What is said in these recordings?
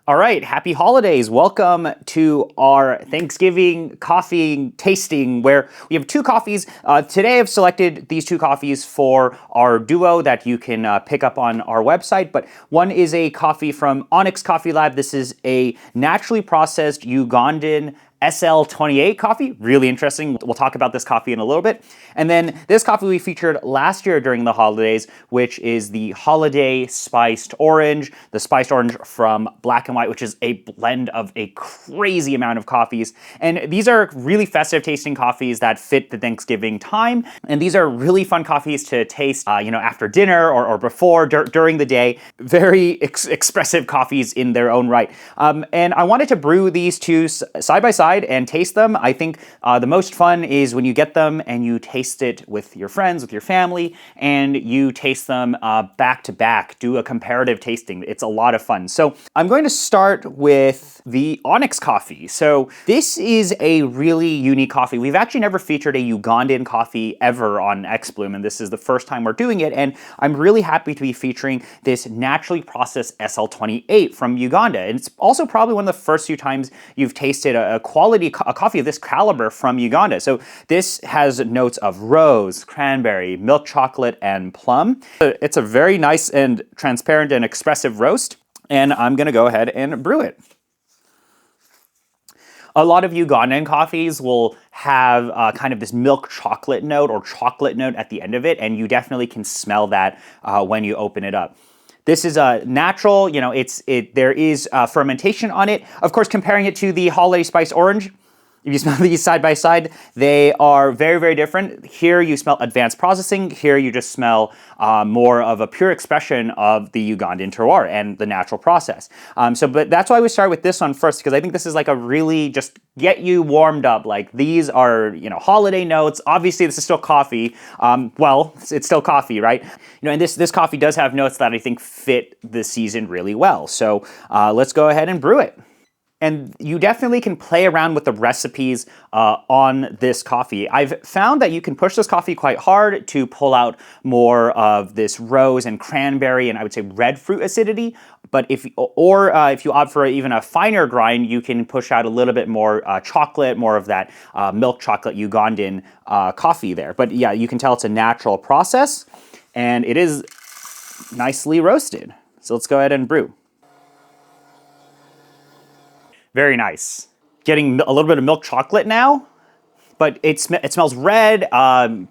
All right, happy holidays. Welcome to our Thanksgiving coffee tasting where we have two coffees. Today I've selected these two coffees for our duo that you can pick up on our website, but one is a coffee from Onyx Coffee Lab. This is a naturally processed Ugandan SL28 coffee. Really interesting. We'll talk about this coffee in a little bit. And then this coffee we featured last year during the holidays, which is the Holiday Spiced Orange. The Spiced Orange from Black and White, which is a blend of a crazy amount of coffees. And these are really festive tasting coffees that fit the Thanksgiving time. And these are really fun coffees to taste, after dinner or before, during the day. Very expressive coffees in their own right. And I wanted to brew these two side by side and taste them. I think the most fun is when you get them and you taste it with your friends, with your family, and you taste them back to back, do a comparative tasting. It's a lot of fun. So I'm going to start with the Onyx coffee. So this is a really unique coffee. We've actually never featured a Ugandan coffee ever on XBloom, and this is the first time we're doing it, and I'm really happy to be featuring this naturally processed SL28 from Uganda. And it's also probably one of the first few times you've tasted a coffee of this caliber from Uganda. So this has notes of rose, cranberry, milk chocolate, and plum. It's a very nice and transparent and expressive roast, and I'm gonna go ahead and brew it. A lot of Ugandan coffees will have kind of this milk chocolate note or chocolate note at the end of it, and you definitely can smell that when you open it up. This is a natural, there is fermentation on it. Of course, comparing it to the Holiday Spiced Orange, if you smell these side by side, they are very, very different. Here you smell advanced processing. Here you just smell more of a pure expression of the Ugandan terroir and the natural process. But that's why we start with this one first, because I think this is like a really just get you warmed up. Like these are, holiday notes. Obviously, this is still coffee. It's still coffee, right? And this coffee does have notes that I think fit the season really well. So let's go ahead and brew it. And you definitely can play around with the recipes on this coffee. I've found that you can push this coffee quite hard to pull out more of this rose and cranberry and I would say red fruit acidity. But if you opt for even a finer grind, you can push out a little bit more chocolate, more of that milk chocolate Ugandan coffee there. But yeah, you can tell it's a natural process and it is nicely roasted. So let's go ahead and brew. Very nice. Getting a little bit of milk chocolate now, but it smells red,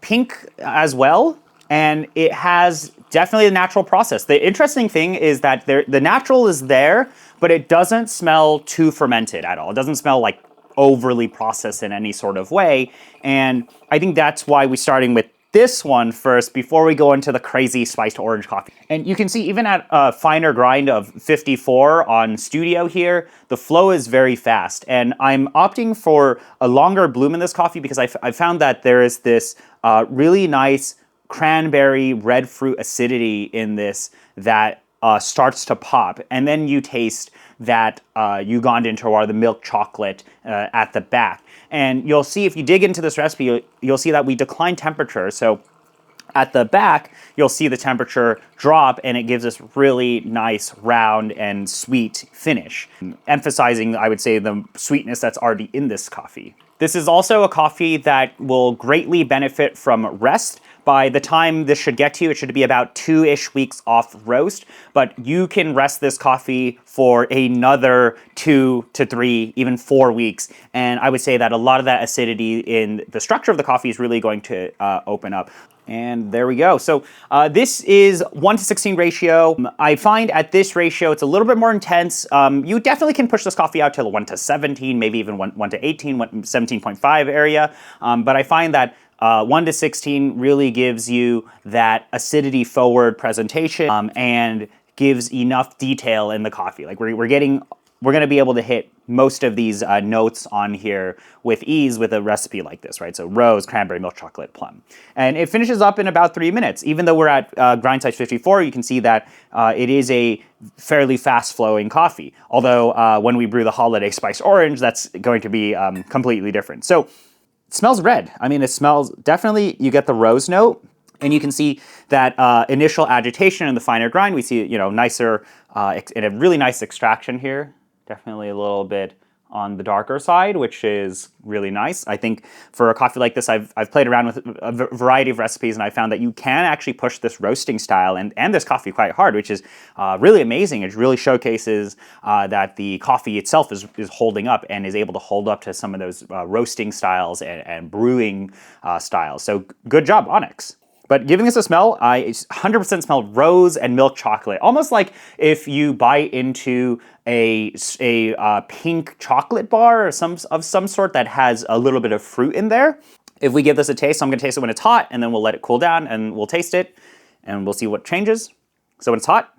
pink as well, and it has definitely a natural process. The interesting thing is that the natural is there, but it doesn't smell too fermented at all. It doesn't smell like overly processed in any sort of way, and I think that's why we're starting with this one first before we go into the crazy spiced orange coffee. And you can see even at a finer grind of 54 on studio here, the flow is very fast. And I'm opting for a longer bloom in this coffee because I found that there is this really nice cranberry red fruit acidity in this that starts to pop. And then you taste that Ugandan terroir, the milk chocolate at the back. And you'll see if you dig into this recipe, you'll see that we decline temperature. So at the back, you'll see the temperature drop and it gives us really nice round and sweet finish, emphasizing, I would say, the sweetness that's already in this coffee. This is also a coffee that will greatly benefit from rest. By the time this should get to you, it should be about 2-ish weeks off roast, but you can rest this coffee for another 2 to 3, even 4 weeks. And I would say that a lot of that acidity in the structure of the coffee is really going to open up. And there we go. So this is 1:16 ratio. I find at this ratio, it's a little bit more intense. You definitely can push this coffee out to 1:17, maybe even 1:18, 17.5 area. But I find that 1:16 really gives you that acidity forward presentation and gives enough detail in the coffee. Like we're going to be able to hit most of these notes on here with ease with a recipe like this, right? So rose, cranberry, milk chocolate, plum. And it finishes up in about 3 minutes. Even though we're at grind size 54, you can see that it is a fairly fast flowing coffee. Although when we brew the Holiday Spiced Orange, that's going to be completely different. So it smells red. I mean, it smells, definitely you get the rose note. And you can see that initial agitation in the finer grind. We see, nicer, and a really nice extraction here. Definitely a little bit on the darker side, which is really nice. I think for a coffee like this, I've played around with a variety of recipes, and I found that you can actually push this roasting style and this coffee quite hard, which is really amazing. It really showcases that the coffee itself is holding up and is able to hold up to some of those roasting styles and brewing styles. So good job, Onyx. But giving this a smell, I 100% smell rose and milk chocolate. Almost like if you bite into a pink chocolate bar or of some sort that has a little bit of fruit in there. If we give this a taste, I'm going to taste it when it's hot, and then we'll let it cool down, and we'll taste it, and we'll see what changes. So when it's hot,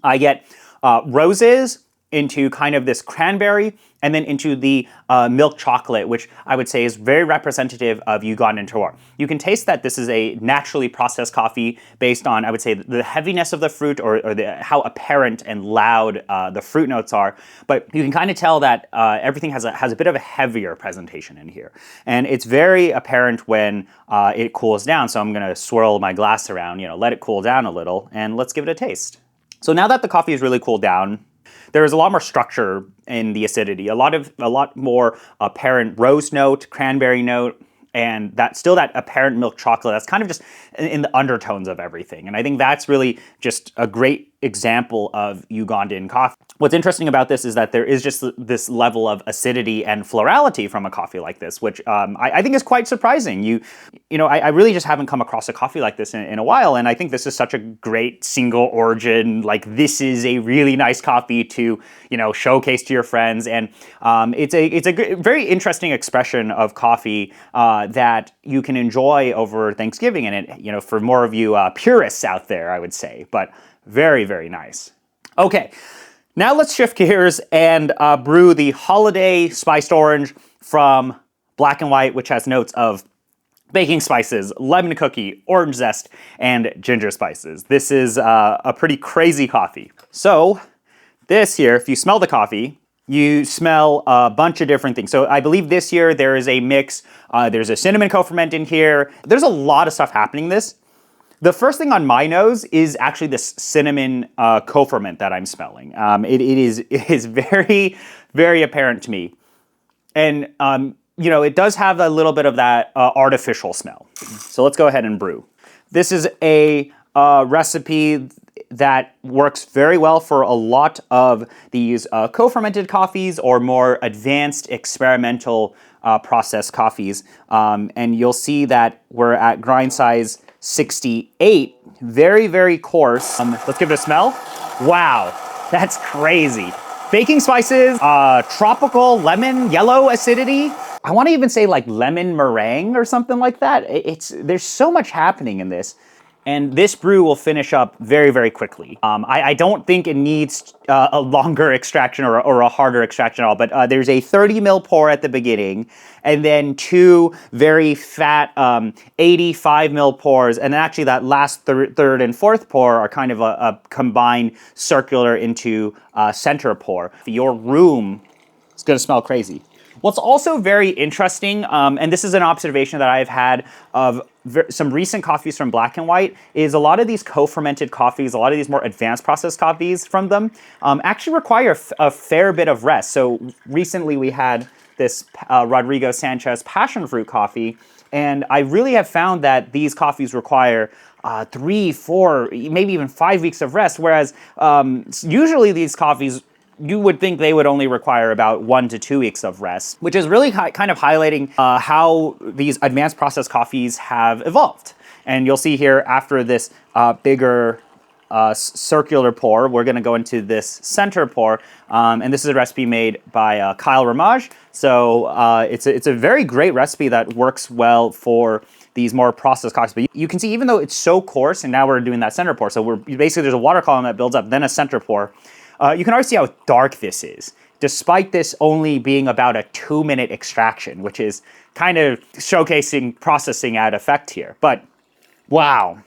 I get roses into kind of this cranberry, and then into the milk chocolate, which I would say is very representative of Ugandan terroir. You can taste that this is a naturally processed coffee based on, I would say, the heaviness of the fruit or how apparent and loud the fruit notes are. But you can kind of tell that everything has a bit of a heavier presentation in here. And it's very apparent when it cools down. So I'm going to swirl my glass around, let it cool down a little, and let's give it a taste. So now that the coffee is really cooled down, there is a lot more structure in the acidity, a lot more apparent rose note, cranberry note, and that apparent milk chocolate that's kind of just in the undertones of everything. And I think that's really just a great example of Ugandan coffee. What's interesting about this is that there is just this level of acidity and florality from a coffee like this, which I think is quite surprising. I really just haven't come across a coffee like this in a while, and I think this is such a great single origin, like this is a really nice coffee to, showcase to your friends. And it's a very interesting expression of coffee that you can enjoy over Thanksgiving, and it, for more of you purists out there, I would say, but very, very nice. Okay, now let's shift gears and brew the Holiday Spiced Orange from Black and White, which has notes of baking spices, lemon cookie, orange zest, and ginger spices. This is a pretty crazy coffee. So this here, if you smell the coffee, you smell a bunch of different things. So I believe this year there is a mix. There's a cinnamon co-ferment in here. There's a lot of stuff happening in this. The first thing on my nose is actually this cinnamon co-ferment that I'm smelling. It is very, very apparent to me. And, it does have a little bit of that artificial smell. So let's go ahead and brew. This is a recipe that works very well for a lot of these co-fermented coffees or more advanced experimental processed coffees. And you'll see that we're at grind size 68, very, very coarse. Let's give it a smell. Wow, that's crazy. Baking spices, tropical lemon, yellow acidity. I want to even say like lemon meringue or something like that. There's so much happening in this. And this brew will finish up very, very quickly. I don't think it needs a longer extraction or a harder extraction at all, but there's a 30 mil pour at the beginning, and then two very fat 85 mil pours, and then actually that last third and fourth pour are kind of a combined circular into center pour. Your room is gonna smell crazy. What's also very interesting, and this is an observation that I've had of some recent coffees from Black and White, is a lot of these co-fermented coffees, a lot of these more advanced processed coffees from them, actually require a fair bit of rest. So recently we had this Rodrigo Sanchez passion fruit coffee, and I really have found that these coffees require 3, 4, maybe even 5 weeks of rest, whereas usually these coffees, you would think they would only require about 1 to 2 weeks of rest, which is really kind of highlighting how these advanced processed coffees have evolved. And you'll see here after this bigger circular pour, we're going to go into this center pour, and this is a recipe made by Kyle Ramage. So it's a very great recipe that works well for these more processed coffees. But you can see, even though it's so coarse, and now we're doing that center pour, so basically there's a water column that builds up, then a center pour. You can already see how dark this is, despite this only being about a 2-minute extraction, which is kind of showcasing processing at effect here. But wow,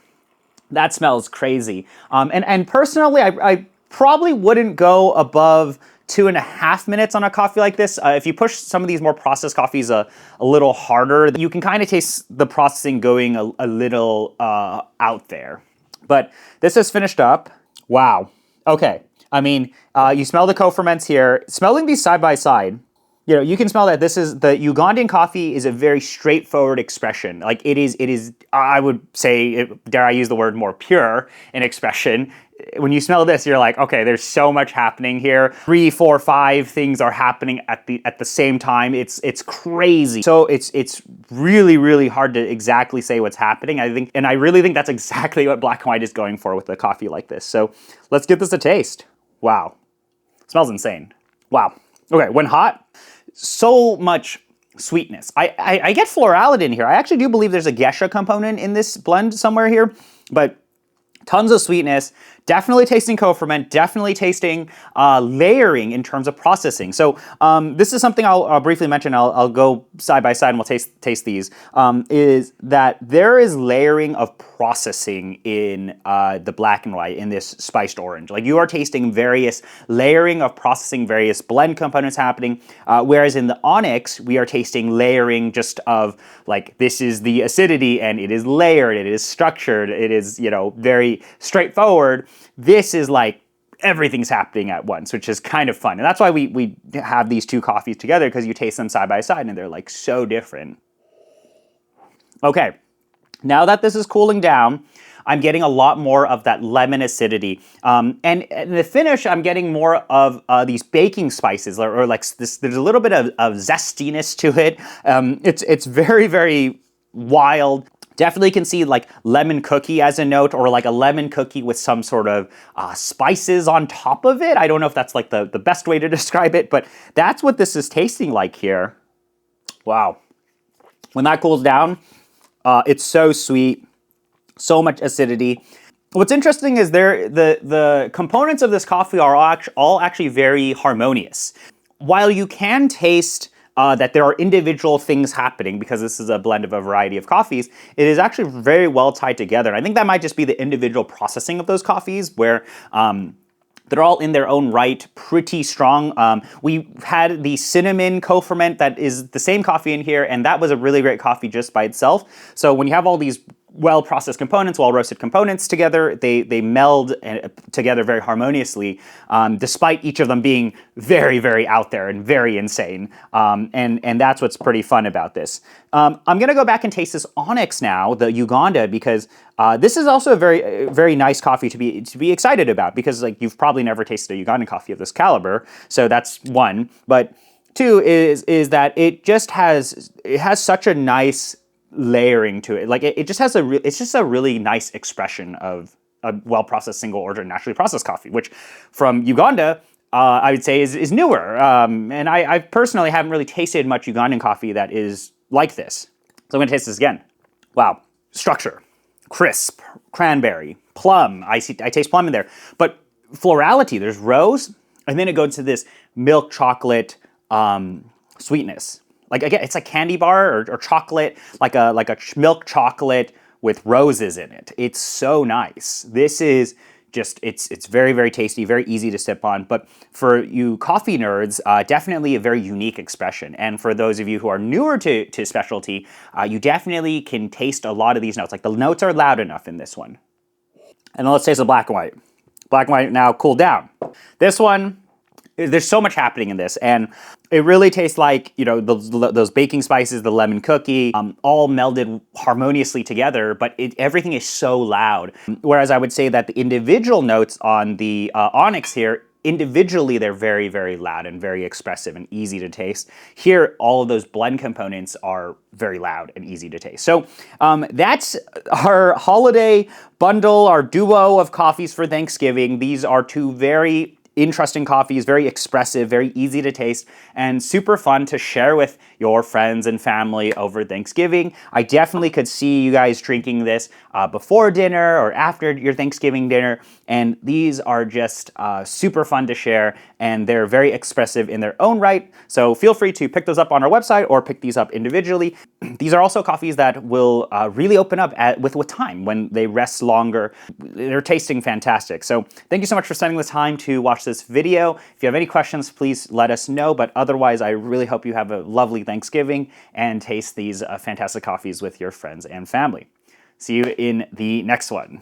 that smells crazy. And personally, I probably wouldn't go above 2.5 minutes on a coffee like this. If you push some of these more processed coffees a little harder, you can kind of taste the processing going a little out there. But this is finished up. Wow. Okay. I mean, you smell the co-ferments here. Smelling these side by side, you can smell that this is the Ugandan coffee is a very straightforward expression. Like it is, I would say, dare I use the word, more pure in expression. When you smell this, you're like, okay, there's so much happening here. 3, 4, 5 things are happening at the same time. It's crazy. So it's really, really hard to exactly say what's happening. I really think that's exactly what Black and White is going for with a coffee like this. So let's give this a taste. Wow, it smells insane. Wow. Okay, when hot, so much sweetness. I get florality in here. I actually do believe there's a geisha component in this blend somewhere here, but tons of sweetness, definitely tasting co-ferment, definitely tasting layering in terms of processing. So this is something I'll briefly mention. I'll go side by side and we'll taste these, is that there is layering of processing in the Black and White, in this spiced orange. Like you are tasting various layering of processing, various blend components happening, whereas in the Onyx, we are tasting layering just of like, this is the acidity and it is layered, it is structured, it is, very straightforward. This is like everything's happening at once, which is kind of fun. And that's why we have these two coffees together, because you taste them side by side and they're like so different. Okay, now that this is cooling down, I'm getting a lot more of that lemon acidity. And in the finish, I'm getting more of these baking spices, or like this, there's a little bit of zestiness to it. It's very, very wild. Definitely can see like lemon cookie as a note, or like a lemon cookie with some sort of spices on top of it. I don't know if that's like the best way to describe it, but that's what this is tasting like here. Wow. When that cools down, it's so sweet, so much acidity. What's interesting is the components of this coffee are all actually very harmonious. While you can taste that there are individual things happening, because this is a blend of a variety of coffees, it is actually very well tied together. And I think that might just be the individual processing of those coffees, where they're all in their own right pretty strong. We had the cinnamon co-ferment that is the same coffee in here, and that was a really great coffee just by itself. So when you have all these well-processed components, well-roasted components together, they meld together very harmoniously, despite each of them being very, very out there and very insane. And that's what's pretty fun about this. I'm gonna go back and taste this Onyx now, the Uganda, because this is also a very, very nice coffee to be excited about, because like you've probably never tasted a Ugandan coffee of this caliber. So that's one. But two is that it has such a nice layering to it. Like it's just a really nice expression of a well-processed single origin naturally processed coffee, which from Uganda, I would say is newer. And I personally haven't really tasted much Ugandan coffee that is like this. So I'm gonna taste this again. Wow, structure, crisp, cranberry, plum. I taste plum in there, but florality, there's rose, and then it goes to this milk chocolate sweetness. Like again, it's like candy bar or chocolate, like a milk chocolate with roses in it. It's so nice. This is just, it's very, very tasty, very easy to sip on. But for you coffee nerds, definitely a very unique expression. And for those of you who are newer to specialty, you definitely can taste a lot of these notes. Like the notes are loud enough in this one. And then let's taste the Black and White. Black and White now cooled down. This one, there's so much happening in this, and it really tastes like, those baking spices, the lemon cookie, all melded harmoniously together, but everything is so loud. Whereas I would say that the individual notes on the Onyx here, individually, they're very, very loud and very expressive and easy to taste. Here, all of those blend components are very loud and easy to taste. So that's our holiday bundle, our duo of coffees for Thanksgiving. These are two very interesting coffees, very expressive, very easy to taste, and super fun to share with your friends and family over Thanksgiving. I definitely could see you guys drinking this before dinner or after your Thanksgiving dinner, and these are just super fun to share, and they're very expressive in their own right. So feel free to pick those up on our website or pick these up individually. These are also coffees that will really open up with time when they rest longer. They're tasting fantastic. So thank you so much for spending the time to watch this video. If you have any questions, please let us know. But otherwise, I really hope you have a lovely Thanksgiving and taste these fantastic coffees with your friends and family. See you in the next one.